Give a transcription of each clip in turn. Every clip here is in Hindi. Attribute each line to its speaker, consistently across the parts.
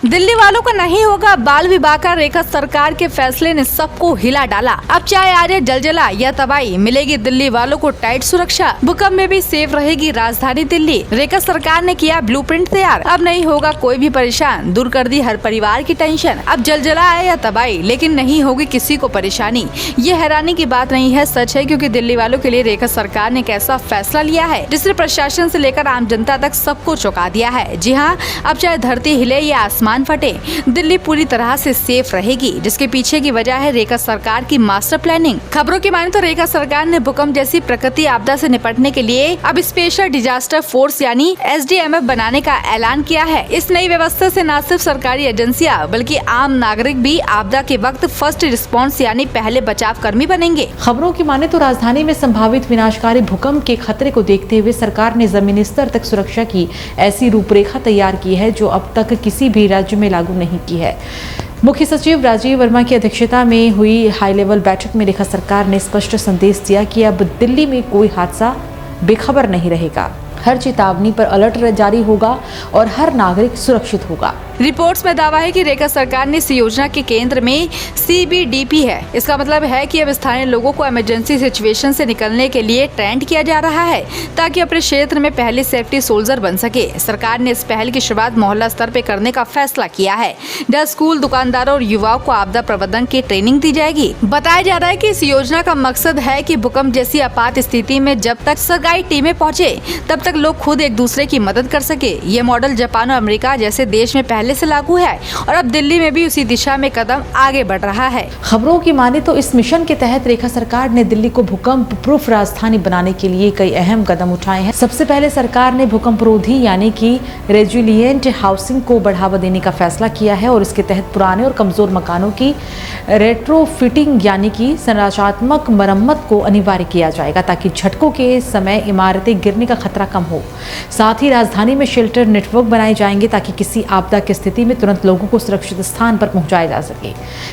Speaker 1: दिल्ली वालों का नहीं होगा बाल विवाह का। रेखा सरकार के फैसले ने सबको हिला डाला। अब चाहे आ रहे जलजला या तबाही, मिलेगी दिल्ली वालों को टाइट सुरक्षा। भूकंप में भी सेफ रहेगी राजधानी दिल्ली। रेखा सरकार ने किया ब्लूप्रिंट तैयार। अब नहीं होगा कोई भी परेशान, दूर कर दी हर परिवार की टेंशन। अब जलजला आए या तबाही, लेकिन नहीं होगी किसी को परेशानी। ये हैरानी की बात नहीं है, सच है, क्योंकि दिल्ली वालों के लिए रेखा सरकार ने एक ऐसा फैसला लिया है जिसने प्रशासन से लेकर आम जनता तक सबको चौंका दिया है। जी हाँ, अब चाहे धरती हिले या आसमान फटे, दिल्ली पूरी तरह से सेफ रहेगी, जिसके पीछे की वजह है रेखा सरकार की मास्टर प्लानिंग। खबरों की माने तो रेखा सरकार ने भूकंप जैसी प्राकृतिक आपदा से निपटने के लिए अब स्पेशल डिजास्टर फोर्स यानी SDMF बनाने का ऐलान किया है। इस नई व्यवस्था से न सिर्फ सरकारी एजेंसियां बल्कि आम नागरिक भी आपदा के वक्त फर्स्ट रिस्पॉन्स यानी पहले बचाव कर्मी बनेंगे।
Speaker 2: खबरों की माने तो राजधानी में संभावित विनाशकारी भूकंप के खतरे को देखते हुए सरकार ने जमीनी स्तर तक सुरक्षा की ऐसी रूपरेखा तैयार की है जो अब तक किसी भी राज्य में लागू नहीं की है। मुख्य सचिव राजीव वर्मा की अध्यक्षता में हुई हाई लेवल बैठक में रेखा सरकार ने स्पष्ट संदेश दिया कि अब दिल्ली में कोई हादसा बेखबर नहीं रहेगा। हर चेतावनी पर अलर्ट जारी होगा और हर नागरिक सुरक्षित होगा।
Speaker 1: रिपोर्ट्स में दावा है कि रेखा सरकार ने इस योजना के केंद्र में CBDP है। इसका मतलब है कि अब स्थानीय लोगों को इमरजेंसी सिचुएशन से निकलने के लिए ट्रेंड किया जा रहा है ताकि अपने क्षेत्र में पहले सेफ्टी सोल्जर बन सके। सरकार ने इस पहल की शुरुआत मोहल्ला स्तर पे करने का फैसला किया है, जहाँ स्कूल, दुकानदारों और युवाओं को आपदा प्रबंधन की ट्रेनिंग दी जाएगी। बताया जा रहा है कि इस योजना का मकसद है कि भूकंप जैसी आपात स्थिति में जब तक सरकारी टीमें पहुँचे तब तक लोग खुद एक दूसरे की मदद कर सके। ये मॉडल जापान और अमेरिका जैसे देश में पहले से लागू है और अब दिल्ली में भी उसी दिशा में कदम आगे बढ़ रहा है।
Speaker 2: खबरों की माने तो इस मिशन के तहत रेखा सरकार ने दिल्ली को भूकंप प्रूफ राजधानी बनाने के लिए कई अहम कदम उठाए हैं। सबसे पहले सरकार ने भूकंप रोधी यानी कि रेजिलिएंट हाउसिंग को बढ़ावा देने का फैसला किया है और इसके तहत पुराने और कमजोर मकानों की रेट्रोफिटिंग यानी कि संरचनात्मक मरम्मत को अनिवार्य किया जाएगा ताकि झटकों के समय इमारतें गिरने का खतरा कम हो। साथ ही राजधानी में शेल्टर नेटवर्क बनाए जाएंगे ताकि किसी आपदा की स्थिति में तुरंत लोगों को सुरक्षित स्थान पर पहुंचाया जा सके।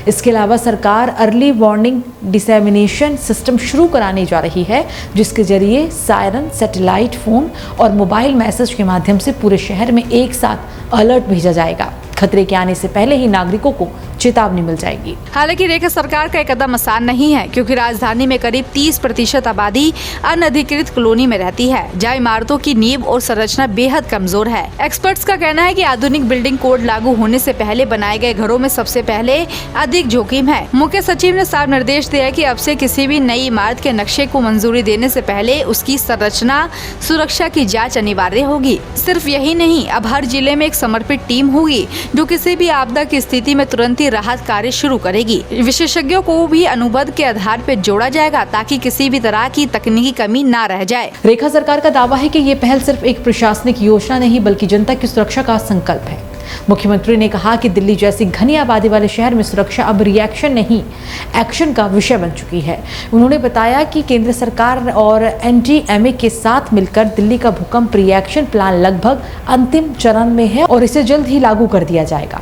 Speaker 2: इसके अलावा सरकार अर्ली वार्निंग डिसेमिनेशन सिस्टम शुरू कराने जा रही है, जिसके जरिए सायरन, सैटेलाइट फोन और मोबाइल मैसेज के माध्यम से पूरे शहर में एक साथ अलर्ट भेजा जाएगा। खतरे के आने से पहले ही नागरिकों को चेतावनी मिल जाएगी।
Speaker 1: हालांकि रेखा सरकार का एक कदम आसान नहीं है, क्योंकि राजधानी में करीब 30% आबादी अनधिकृत कॉलोनी में रहती है, जहाँ इमारतों की नींव और संरचना बेहद कमजोर है। एक्सपर्ट्स का कहना है कि आधुनिक बिल्डिंग कोड लागू होने से पहले बनाए गए घरों में सबसे पहले अधिक जोखिम है। मुख्य सचिव ने साफ निर्देश दिया कि अब से किसी भी नई इमारत के नक्शे को मंजूरी देने से पहले उसकी संरचना सुरक्षा की जाँच अनिवार्य होगी। सिर्फ यही नहीं, अब हर जिले में एक समर्पित टीम होगी जो किसी भी आपदा की स्थिति में तुरंत ही राहत कार्य शुरू करेगी। विशेषज्ञों को भी अनुबंध के आधार पर जोड़ा जाएगा ताकि किसी भी तरह की तकनीकी कमी न रह जाए।
Speaker 2: रेखा सरकार का दावा है कि ये पहल सिर्फ एक प्रशासनिक योजना नहीं बल्कि जनता की सुरक्षा का संकल्प है। मुख्यमंत्री ने कहा कि दिल्ली जैसी घनी आबादी वाले शहर में सुरक्षा अब रिएक्शन नहीं, एक्शन का विषय बन चुकी है। उन्होंने बताया कि केंद्र सरकार और NDMA के साथ मिलकर दिल्ली का भूकंप रिएक्शन प्लान लगभग अंतिम चरण में है और इसे जल्द ही लागू कर दिया जाएगा।